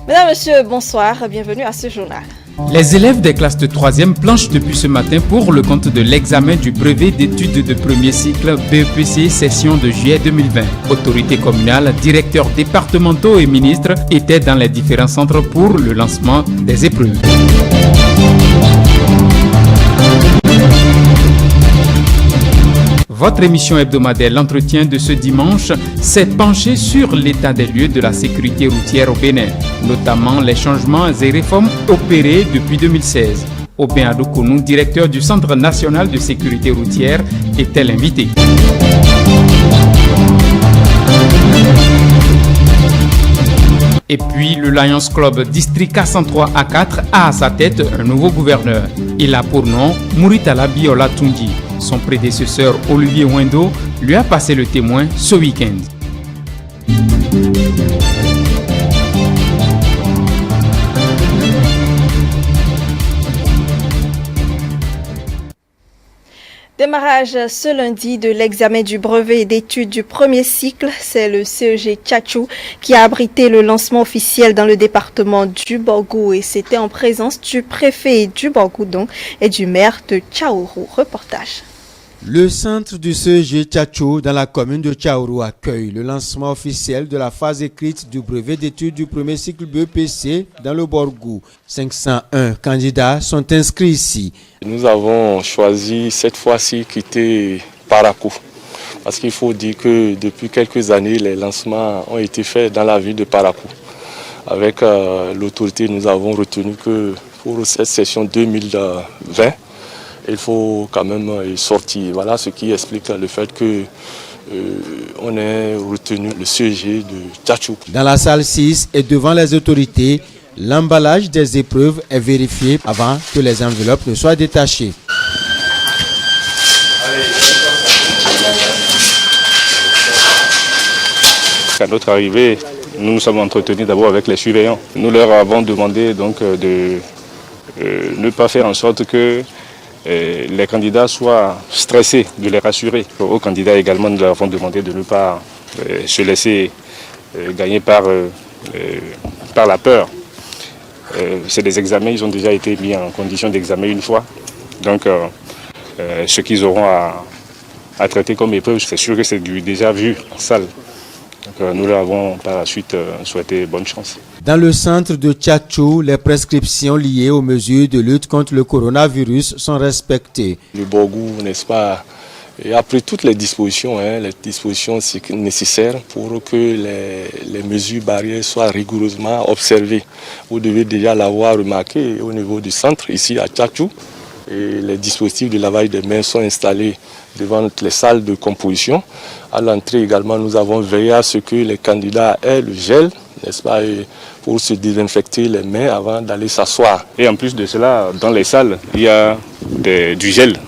Mesdames, Messieurs, bonsoir, bienvenue à ce journal. Les élèves des classes de 3e planchent depuis ce matin pour le compte de l'examen du brevet d'études de premier cycle BEPC session de juillet 2020. Autorités communales, directeurs départementaux et ministres étaient dans les différents centres pour le lancement des épreuves. Votre émission hebdomadaire L'Entretien de ce dimanche s'est penchée sur l'état des lieux de la sécurité routière au Bénin, notamment les changements et réformes opérés depuis 2016. Aubin Adokounou, directeur du Centre national de sécurité routière, était l'invité. Et puis, le Lions Club District K103 A4 a à sa tête un nouveau gouverneur. Il a pour nom Mouritala Biola Tungi. Son prédécesseur Olivier Wendo lui a passé le témoin ce week-end. Démarrage ce lundi de l'examen du brevet d'études du premier cycle. C'est le CEG Tchatchou qui a abrité le lancement officiel dans le département du Borgou et c'était en présence du préfet du Borgou et du maire de Tchaourou. Reportage. Le centre du CEG Tchatchou dans la commune de Tchaourou accueille le lancement officiel de la phase écrite du brevet d'études du premier cycle BEPC dans le Borgou. 501 candidats sont inscrits ici. Nous avons choisi cette fois-ci quitter Parakou. Parce qu'il faut dire que depuis quelques années, les lancements ont été faits dans la ville de Parakou. Avec l'autorité, nous avons retenu que pour cette session 2020, il faut quand même sortir. Voilà ce qui explique le fait que on ait retenu le CEG de Tchatchou. Dans la salle 6 et devant les autorités, l'emballage des épreuves est vérifié avant que les enveloppes ne soient détachées. À notre arrivée, nous nous sommes entretenus d'abord avec les surveillants. Nous leur avons demandé donc de ne pas faire en sorte que les candidats soient stressés, de les rassurer. Aux candidats également, nous leur avons demandé de ne pas se laisser gagner par la peur. C'est des examens, ils ont déjà été mis en condition d'examen une fois. Donc, ce qu'ils auront à traiter comme épreuve, c'est sûr que c'est déjà vu en salle. Donc, nous leur avons par la suite souhaité bonne chance. Dans le centre de Tchatchou, les prescriptions liées aux mesures de lutte contre le coronavirus sont respectées. Le Borgou, n'est-ce pas, a pris toutes les dispositions nécessaires pour que les mesures barrières soient rigoureusement observées. Vous devez déjà l'avoir remarqué au niveau du centre, ici à Tchatchou. Et les dispositifs de lavage des mains sont installés devant les salles de composition. À l'entrée également, nous avons veillé à ce que les candidats aient le gel, n'est-ce pas, pour se désinfecter les mains avant d'aller s'asseoir. Et en plus de cela, dans les salles, il y a du gel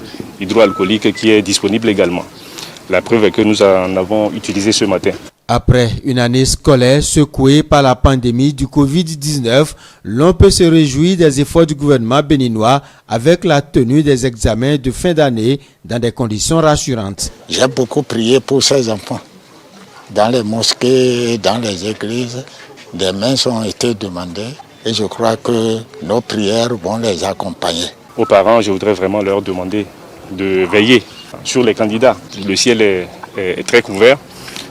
hydroalcoolique qui est disponible également. La preuve est que nous en avons utilisé ce matin. Après une année scolaire secouée par la pandémie du Covid-19, l'on peut se réjouir des efforts du gouvernement béninois avec la tenue des examens de fin d'année dans des conditions rassurantes. J'ai beaucoup prié pour ces enfants. Dans les mosquées, dans les églises, des mains ont été demandées et je crois que nos prières vont les accompagner. Aux parents, je voudrais vraiment leur demander de veiller sur les candidats. Le ciel est très couvert.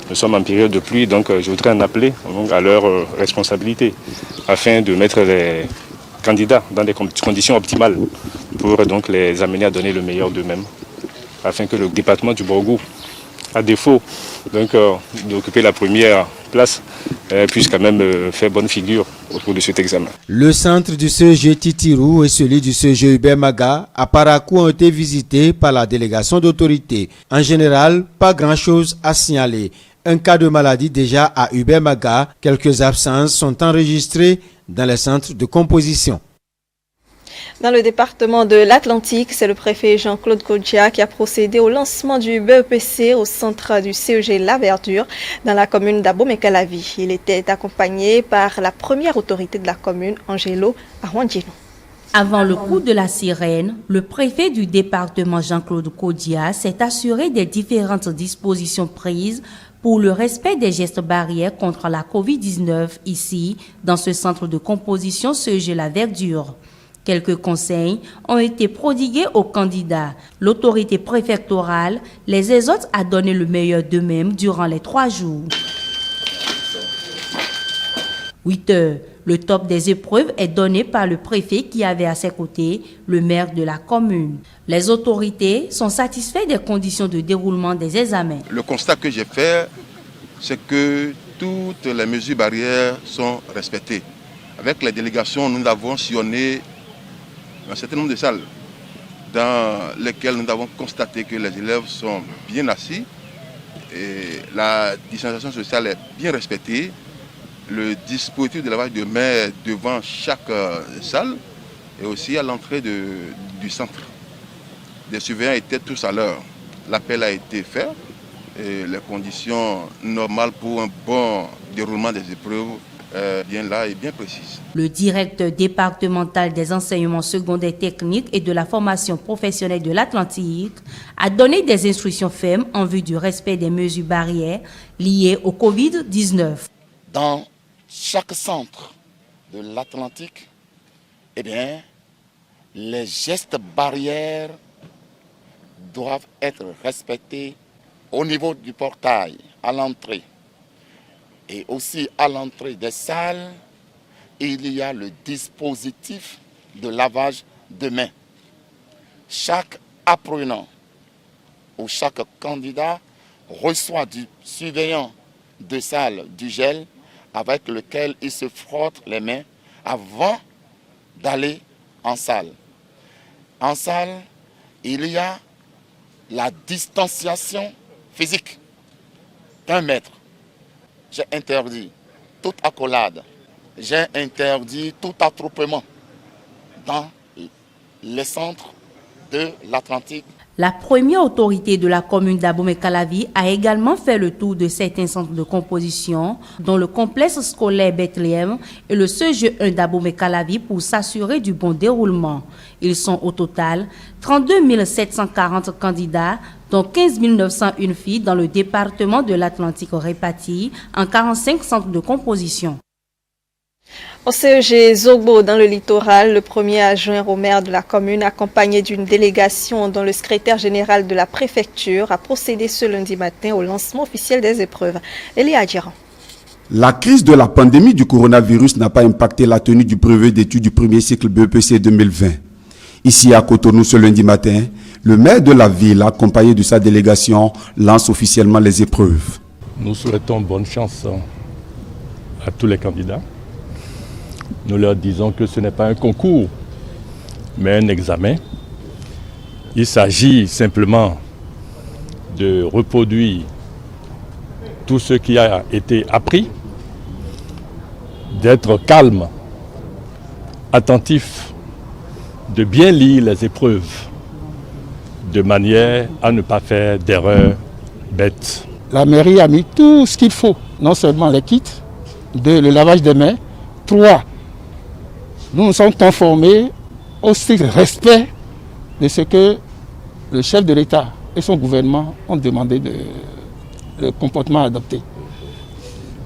Nous sommes en période de pluie, donc je voudrais en appeler à leur responsabilité afin de mettre les candidats dans des conditions optimales pour donc les amener à donner le meilleur d'eux-mêmes afin que le département du Borgou, à défaut d'occuper la première place, puisse quand même faire bonne figure au cours de cet examen. Le centre du CEG Titirou et celui du CEG Hubert Maga à Parakou ont été visités par la délégation d'autorité. En général, pas grand-chose à signaler. Un cas de maladie déjà à Hubert Maga, quelques absences sont enregistrées dans les centres de composition. Dans le département de l'Atlantique, c'est le préfet Jean-Claude Kodja qui a procédé au lancement du BEPC au centre du CEG La Verdure dans la commune d'Abomey-Calavi. Il était accompagné par la première autorité de la commune, Angelo Arwandjino. Avant le coup de la sirène, le préfet du département Jean-Claude Kodja s'est assuré des différentes dispositions prises pour le respect des gestes barrières contre la Covid-19 ici, dans ce centre de composition CEG La Verdure. Quelques conseils ont été prodigués aux candidats. L'autorité préfectorale les exhorte à donner le meilleur d'eux-mêmes durant les 3 jours. 8 heures. Le top des épreuves est donné par le préfet qui avait à ses côtés le maire de la commune. Les autorités sont satisfaites des conditions de déroulement des examens. Le constat que j'ai fait, c'est que toutes les mesures barrières sont respectées. Avec les délégations, nous avons sillonné un certain nombre de salles dans lesquelles nous avons constaté que les élèves sont bien assis et la distanciation sociale est bien respectée. Le dispositif de lavage de mains devant chaque salle et aussi à l'entrée du centre. Les surveillants étaient tous à l'heure. L'appel a été fait et les conditions normales pour un bon déroulement des épreuves bien là et bien précises. Le directeur départemental des enseignements secondaires techniques et de la formation professionnelle de l'Atlantique a donné des instructions fermes en vue du respect des mesures barrières liées au Covid-19. Dans chaque centre de l'Atlantique, les gestes barrières doivent être respectés au niveau du portail, à l'entrée. Et aussi à l'entrée des salles, il y a le dispositif de lavage de mains. Chaque apprenant ou chaque candidat reçoit du surveillant de salle du gel avec lequel il se frotte les mains avant d'aller en salle. En salle, il y a la distanciation physique d'1 mètre. J'ai interdit toute accolade, j'ai interdit tout attroupement dans les centres de l'Atlantique. La première autorité de la commune d'Abomey-Calavi a également fait le tour de certains centres de composition, dont le complexe scolaire Bethléem et le CEG1 d'Abomey-Calavi pour s'assurer du bon déroulement. Ils sont au total 32 740 candidats, dont 15 901 filles dans le département de l'Atlantique répartis en 45 centres de composition. Au CEG Zogbo, dans le littoral, le premier adjoint au maire de la commune, accompagné d'une délégation dont le secrétaire général de la préfecture, a procédé ce lundi matin au lancement officiel des épreuves. Elia Adjiran. La crise de la pandémie du coronavirus n'a pas impacté la tenue du brevet d'études du premier cycle BEPC 2020. Ici à Cotonou ce lundi matin, le maire de la ville, accompagné de sa délégation, lance officiellement les épreuves. Nous souhaitons bonne chance à tous les candidats. Nous leur disons que ce n'est pas un concours, mais un examen. Il s'agit simplement de reproduire tout ce qui a été appris, d'être calme, attentif, de bien lire les épreuves, de manière à ne pas faire d'erreurs bêtes. La mairie a mis tout ce qu'il faut, non seulement les kits, le lavage des mains, 3. Nous nous sommes conformés au strict respect de ce que le chef de l'État et son gouvernement ont demandé le comportement adopté.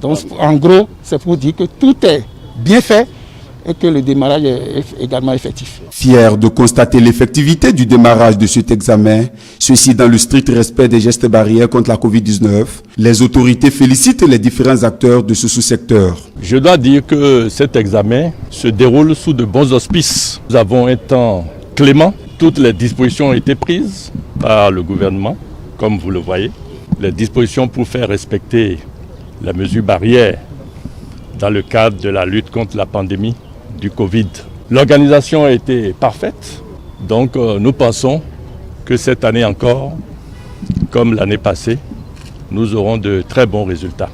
Donc en gros, c'est pour dire que tout est bien fait et que le démarrage est également effectif. Fier de constater l'effectivité du démarrage de cet examen, ceci dans le strict respect des gestes barrières contre la Covid-19, les autorités félicitent les différents acteurs de ce sous-secteur. Je dois dire que cet examen se déroule sous de bons auspices. Nous avons un temps clément, toutes les dispositions ont été prises par le gouvernement, comme vous le voyez. Les dispositions pour faire respecter les mesures barrières dans le cadre de la lutte contre la pandémie du Covid. L'organisation a été parfaite, donc nous pensons que cette année encore, comme l'année passée, nous aurons de très bons résultats.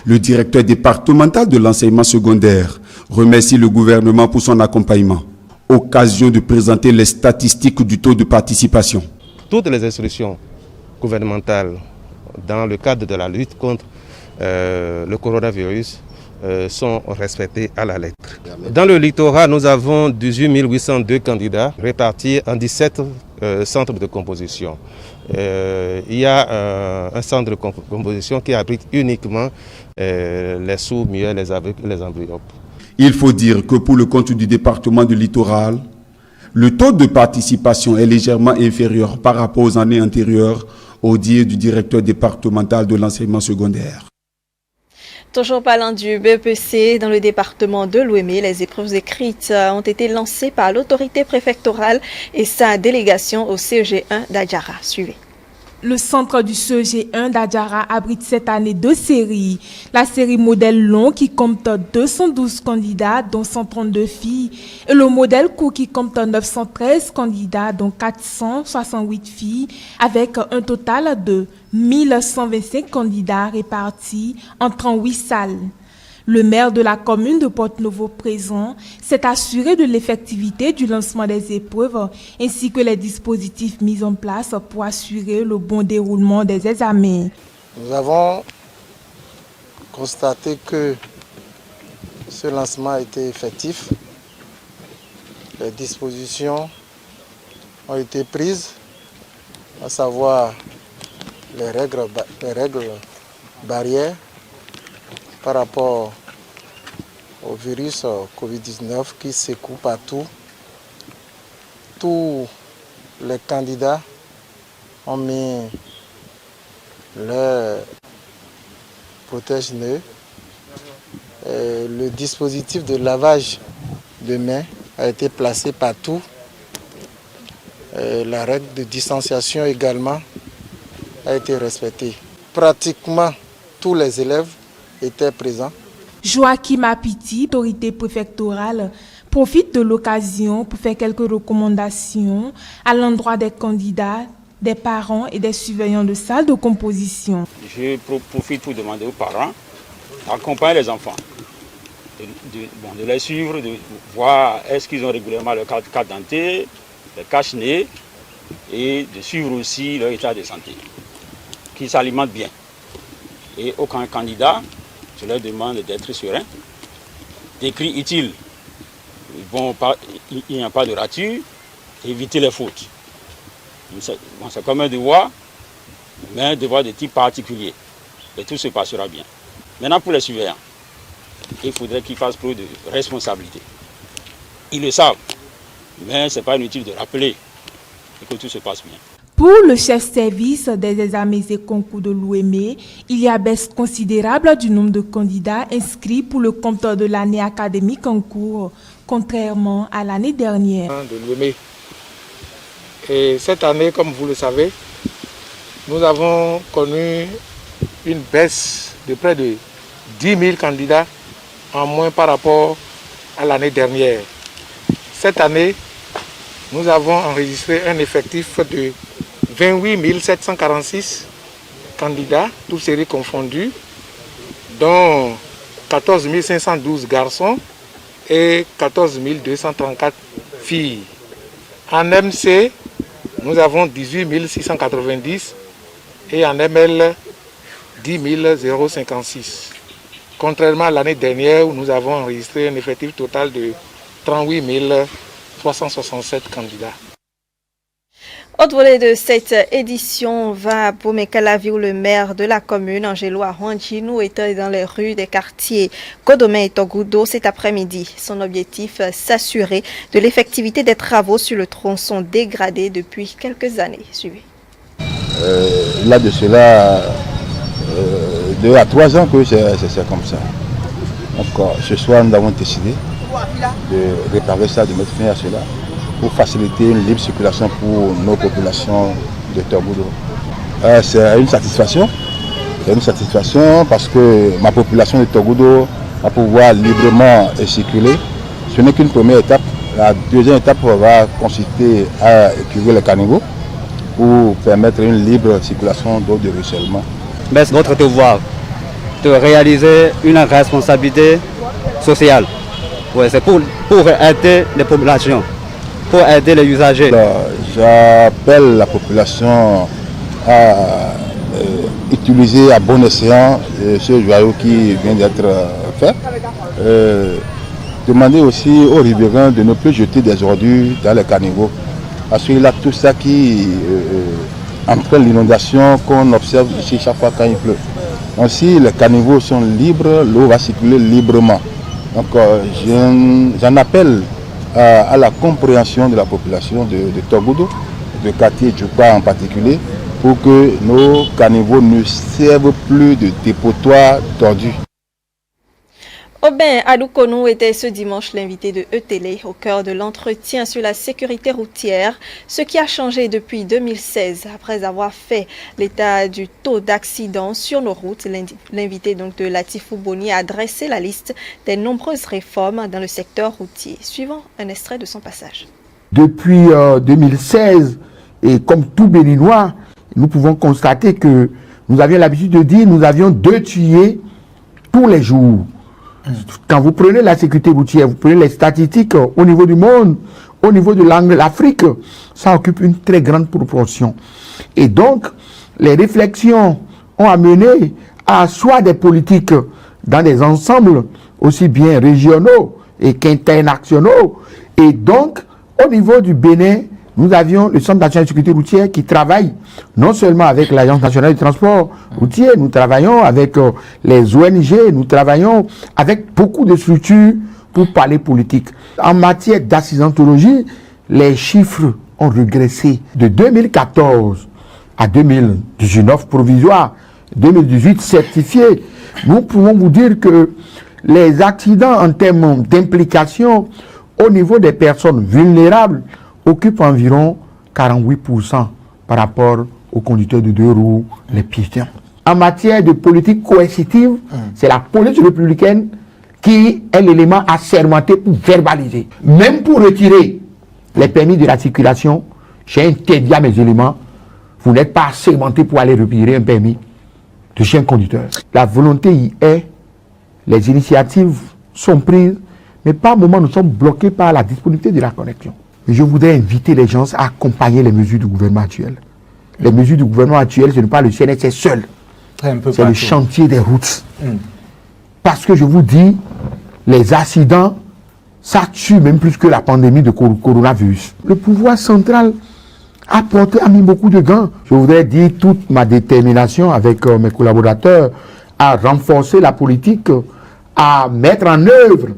Le directeur départemental de l'enseignement secondaire remercie le gouvernement pour son accompagnement. Occasion de présenter les statistiques du taux de participation. Toutes les instructions gouvernementales dans le cadre de la lutte contre le coronavirus sont respectés à la lettre. Dans le littoral, nous avons 18 802 candidats répartis en 17 centres de composition. il y a un centre de composition qui abrite uniquement les sourds, muets, les aveugles, les amblyopes. Il faut dire que pour le compte du département du littoral, le taux de participation est légèrement inférieur par rapport aux années antérieures, au dire du directeur départemental de l'enseignement secondaire. Toujours parlant du BEPC, dans le département de l'Ouémé, les épreuves écrites ont été lancées par l'autorité préfectorale et sa délégation au CEG1 d'Adjara. Suivez. Le centre du CEG1 d'Adjara abrite cette année 2 séries. La série modèle long qui compte 212 candidats, dont 132 filles, et le modèle court qui compte 913 candidats, dont 468 filles, avec un total de 1125 candidats répartis en 38 salles. Le maire de la commune de Porte-Novo présent s'est assuré de l'effectivité du lancement des épreuves ainsi que les dispositifs mis en place pour assurer le bon déroulement des examens. Nous avons constaté que ce lancement a été effectif. Les dispositions ont été prises, à savoir les règles barrières par rapport au virus Covid-19 qui secoue partout. Tous les candidats ont mis leur protège-nez. Le dispositif de lavage de mains a été placé partout. La règle de distanciation également a été respectée. Pratiquement tous les élèves étaient présents. Joachim Apiti, autorité préfectorale, profite de l'occasion pour faire quelques recommandations à l'endroit des candidats, des parents et des surveillants de salles de composition. Je profite pour demander aux parents d'accompagner les enfants, de les suivre, de voir est-ce qu'ils ont régulièrement leur carte d'identité, le cache-nez, et de suivre aussi leur état de santé, qu'ils s'alimentent bien. Et aucun candidat, je leur demande d'être serein, d'écrire utile. Il n'y a pas de rature, éviter les fautes. C'est comme un devoir, mais un devoir de type particulier. Et tout se passera bien. Maintenant, pour les surveillants, il faudrait qu'ils fassent preuve de responsabilité. Ils le savent, mais ce n'est pas inutile de rappeler et que tout se passe bien. Pour le chef-service des examens et concours de l'Ouémé, il y a baisse considérable du nombre de candidats inscrits pour le compte de l'année académique en cours, contrairement à l'année dernière. De l'Ouémé. Et cette année, comme vous le savez, nous avons connu une baisse de près de 10 000 candidats en moins par rapport à l'année dernière. Cette année, nous avons enregistré un effectif de 28 746 candidats, toutes séries confondues, dont 14 512 garçons et 14 234 filles. En MC, nous avons 18 690 et en ML, 10 056. Contrairement à l'année dernière où nous avons enregistré un effectif total de 38 367 candidats. Autre volet de cette édition va à Bomé-Calavi où le maire de la commune, Angelo Arwandjinou, était dans les rues des quartiers Kodomé et Togoudo cet après-midi. Son objectif, s'assurer de l'effectivité des travaux sur le tronçon dégradé depuis quelques années. Suivez. Là de cela, 2 à 3 ans que c'est comme ça. Donc ce soir nous avons décidé de réparer ça, de mettre fin à cela, pour faciliter une libre circulation pour nos populations de Togoudo. C'est une satisfaction. C'est une satisfaction parce que ma population de Togoudo va pouvoir librement circuler. Ce n'est qu'une première étape. La deuxième étape va consister à écurer les caniveaux pour permettre une libre circulation d'eau de ruissellement. Mais c'est notre devoir de réaliser une responsabilité sociale. Ouais, c'est pour aider les populations, pour aider les usagers. J'appelle la population à utiliser à bon escient ce joyau qui vient d'être fait. Demander aussi aux riverains de ne plus jeter des ordures dans les caniveaux. Parce que là, tout ça qui entraîne l'inondation qu'on observe ici chaque fois quand il pleut. Ainsi, les caniveaux sont libres, l'eau va circuler librement. Donc j'en appelle à la compréhension de la population de Togoudou, de quartier Djoupa en particulier, pour que nos caniveaux ne servent plus de dépotoir tordus. Aubin Adoukonou était ce dimanche l'invité de E-Télé au cœur de l'entretien sur la sécurité routière, ce qui a changé depuis 2016 après avoir fait l'état du taux d'accidents sur nos routes. L'invité donc de Latifou Boni a dressé la liste des nombreuses réformes dans le secteur routier. Suivant un extrait de son passage. Depuis 2016, et comme tout Béninois, nous pouvons constater que nous avions l'habitude de dire nous avions 2 tués tous les jours. Quand vous prenez la sécurité routière, vous prenez les statistiques au niveau du monde, au niveau de l'Afrique, ça occupe une très grande proportion. Et donc, les réflexions ont amené à soit des politiques dans des ensembles aussi bien régionaux et qu'internationaux. Et donc, au niveau du Bénin, nous avions le Centre national de sécurité routière qui travaille non seulement avec l'Agence nationale du transport routier, nous travaillons avec les ONG, nous travaillons avec beaucoup de structures pour parler politique. En matière d'accidentologie, les chiffres ont régressé de 2014 à 2019 provisoire, 2018 certifié. Nous pouvons vous dire que les accidents en termes d'implication au niveau des personnes vulnérables occupe environ 48% par rapport aux conducteurs de 2 roues, les piétons. En matière de politique coercitive, c'est la police républicaine qui est l'élément assermenté pour verbaliser. Même pour retirer les permis de la circulation, j'ai interdit à mes éléments, vous n'êtes pas assermenté pour aller retirer un permis de chien conducteur. La volonté y est, les initiatives sont prises, mais par moment nous sommes bloqués par la disponibilité de la connexion. Je voudrais inviter les gens à accompagner les mesures du gouvernement actuel. Les mesures du gouvernement actuel, ce n'est pas le CNSS seul. C'est le chantier des routes. Parce que je vous dis, les accidents, ça tue même plus que la pandémie de coronavirus. Le pouvoir central a mis beaucoup de gants. Je voudrais dire toute ma détermination avec mes collaborateurs à renforcer la politique, à mettre en œuvre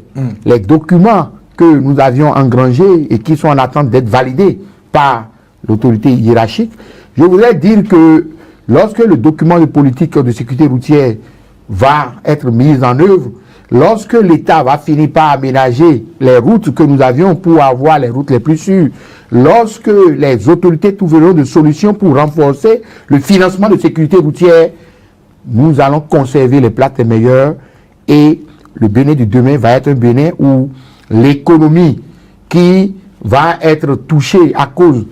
les documents que nous avions engrangés et qui sont en attente d'être validés par l'autorité hiérarchique. Je voudrais dire que lorsque le document de politique de sécurité routière va être mis en œuvre, lorsque l'État va finir par aménager les routes que nous avions pour avoir les routes les plus sûres, lorsque les autorités trouveront des solutions pour renforcer le financement de sécurité routière, nous allons conserver les places les meilleures et le Bénin de demain va être un Bénin où l'économie qui va être touchée à cause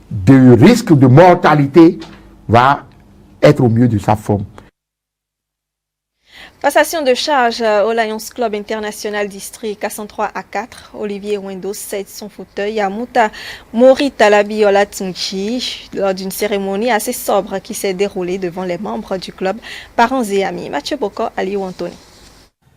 du risque de mortalité va être au mieux de sa forme. Passation de charge au Lions Club International District K103 A4. Olivier Wendo cède son fauteuil à Mori Talabi Olatunchi lors d'une cérémonie assez sobre qui s'est déroulée devant les membres du club, parents et amis. Mathieu Boko, Aliou Anthony.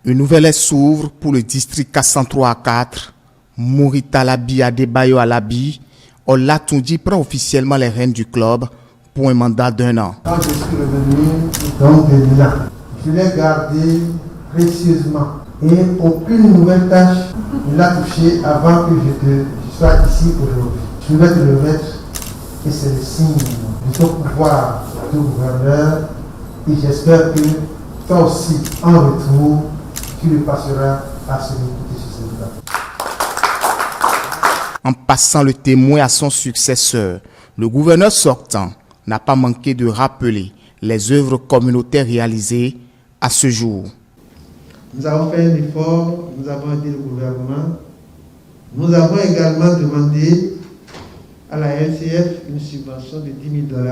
Une nouvelle ère s'ouvre pour le district K103 A4. Mori Talabi Adebayo Alabi Olatunji prend officiellement les rênes du club pour un mandat d'1 an. Quand je suis revenu dans le Milan, je l'ai gardé précieusement et aucune nouvelle tâche ne l'a touché avant que je sois ici aujourd'hui. Je vais te le mettre et c'est le signe de ton pouvoir de gouverneur et j'espère que toi aussi, en retour, tu le passeras à celui qui te succédera. En passant le témoin à son successeur, le gouverneur sortant n'a pas manqué de rappeler les œuvres communautaires réalisées à ce jour. Nous avons fait un effort, nous avons aidé le gouvernement. Nous avons également demandé à la LCF une subvention de $10 000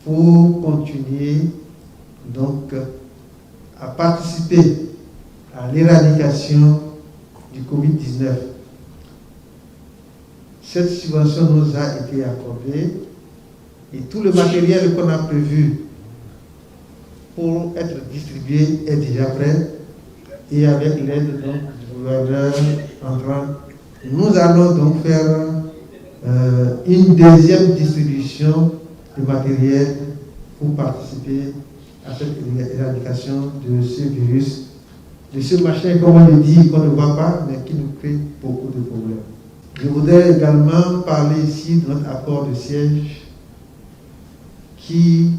pour continuer donc à participer à l'éradication du Covid-19. Cette subvention nous a été accordée et tout le matériel qu'on a prévu pour être distribué est déjà prêt et avec l'aide du gouverneur entrant, nous allons donc faire une deuxième distribution de matériel pour participer à cette éradication de ce virus, de ce machin, comme on le dit, qu'on ne voit pas, mais qui nous crée beaucoup de problèmes. Je voudrais également parler ici de notre apport de siège qui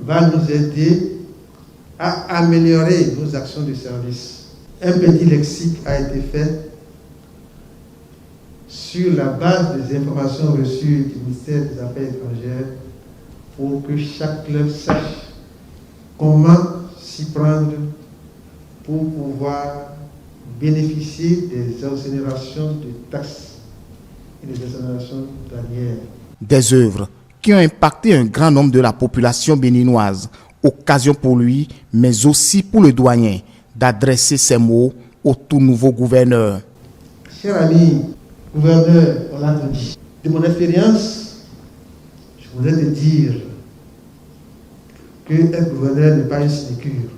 va nous aider à améliorer nos actions de service. Un petit lexique a été fait sur la base des informations reçues du ministère des Affaires étrangères pour que chaque club sache comment s'y prendre pour pouvoir bénéficier des exonérations de taxes et des exonérations douanières. Des œuvres qui ont impacté un grand nombre de la population béninoise. Occasion pour lui, mais aussi pour le douanier, d'adresser ces mots au tout nouveau gouverneur. Cher ami, gouverneur, on l'a dit. De mon expérience, je voudrais te dire qu'un gouverneur n'est pas une sinécure.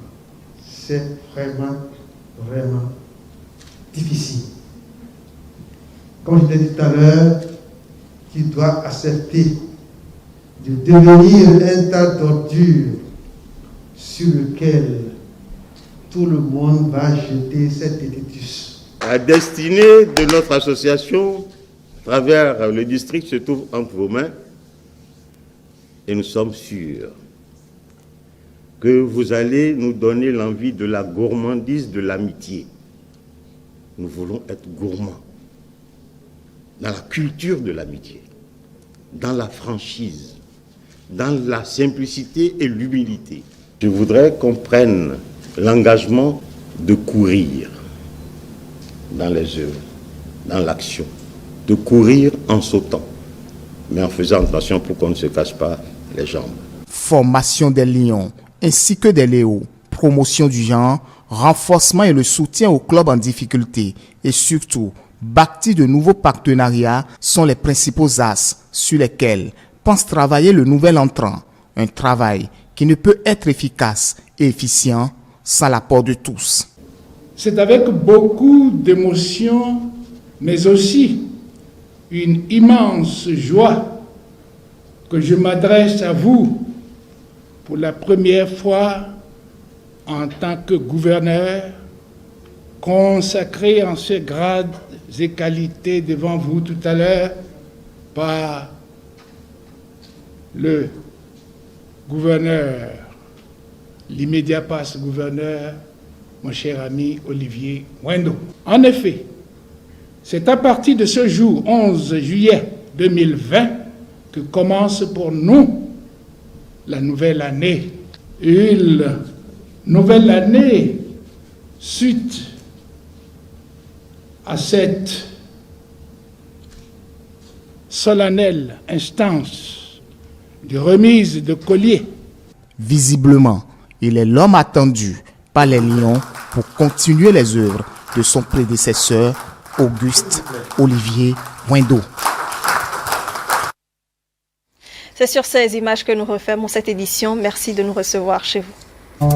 C'est vraiment, vraiment difficile. Comme je l'ai dit tout à l'heure, tu dois accepter de devenir un tas d'ordures sur lequel tout le monde va jeter cette détritus. La destinée de notre association, à travers le district, se trouve entre vos mains et nous sommes sûrs que vous allez nous donner l'envie de la gourmandise de l'amitié. Nous voulons être gourmands dans la culture de l'amitié, dans la franchise, dans la simplicité et l'humilité. Je voudrais qu'on prenne l'engagement de courir dans les œuvres, dans l'action, de courir en sautant, mais en faisant attention pour qu'on ne se casse pas les jambes. Formation des lions ainsi que des léos, promotion du genre, renforcement et le soutien aux clubs en difficulté et surtout bâtir de nouveaux partenariats sont les principaux axes sur lesquels pense travailler le nouvel entrant. Un travail qui ne peut être efficace et efficient sans l'apport de tous. C'est avec beaucoup d'émotion, mais aussi une immense joie que je m'adresse à vous pour la première fois en tant que gouverneur, consacré en ces grades et qualités devant vous tout à l'heure par le gouverneur, l'immédiat passe-gouverneur, mon cher ami Olivier Wendo. En effet, c'est à partir de ce jour, 11 juillet 2020, que commence pour nous la nouvelle année. Une nouvelle année suite à cette solennelle instance de remise de collier. Visiblement, il est l'homme attendu par les Lions pour continuer les œuvres de son prédécesseur, Auguste Olivier Wendo. C'est sur ces images que nous refermons cette édition. Merci de nous recevoir chez vous.